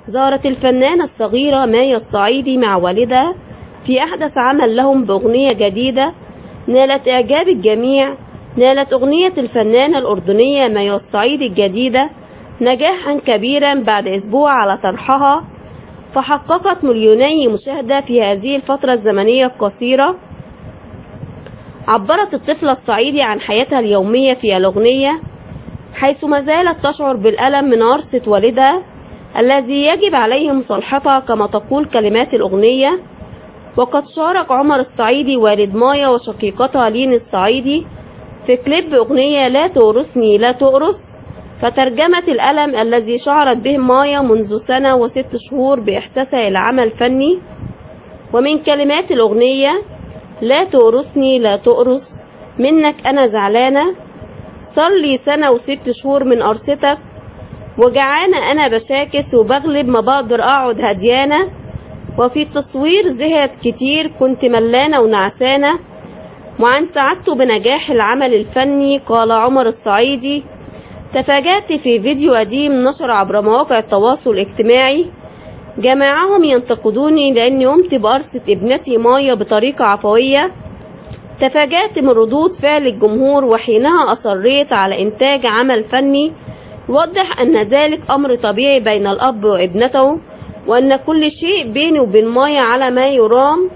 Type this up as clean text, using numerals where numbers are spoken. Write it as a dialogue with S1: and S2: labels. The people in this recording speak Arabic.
S1: ظهرت الفنانة الصغيرة مايا الصعيدي مع والدها في أحدث عمل لهم بأغنية جديدة نالت إعجاب الجميع. نالت أغنية الفنانة الأردنية مايا الصعيدي الجديدة نجاحا كبيرا بعد أسبوع على طرحها، فحققت مليوني مشاهدة في هذه الفترة الزمنية القصيرة. عبرت الطفلة الصعيدي عن حياتها اليومية في الأغنية، حيث ما زالت تشعر بالألم من عرسة والدها الذي يجب عليه مصالحتها كما تقول كلمات الأغنية. وقد شارك عمر الصعيدي والد مايا وشقيقتها لين الصعيدي في كليب أغنية لا تورثني لا تؤرث، فترجمت الألم الذي شعرت به مايا منذ سنة و6 شهور بإحساسها إلى عمل فني. ومن كلمات الأغنية: لا تورثني لا تؤرث، منك أنا زعلانة، صار لي سنة و6 شهور من قرصتك، وجعانة أنا بشاكس وبغلب ما بقدر أقعد هديانة، وفي التصوير زهقت كتير كنت ملانة ونعسانة. وعن سعادته بنجاح العمل الفني قال عمر الصعيدي: تفاجأت في فيديو قديم نشر عبر مواقع التواصل الاجتماعي، جميعهم ينتقدوني لأني قمت بقرصة ابنتي مايا بطريقة عفوية. تفاجأت من ردود فعل الجمهور، وحينها أصريت على إنتاج عمل فني يوضح أن ذلك أمر طبيعي بين الأب وابنته، وأن كل شيء بيني وبين مايا على ما يرام.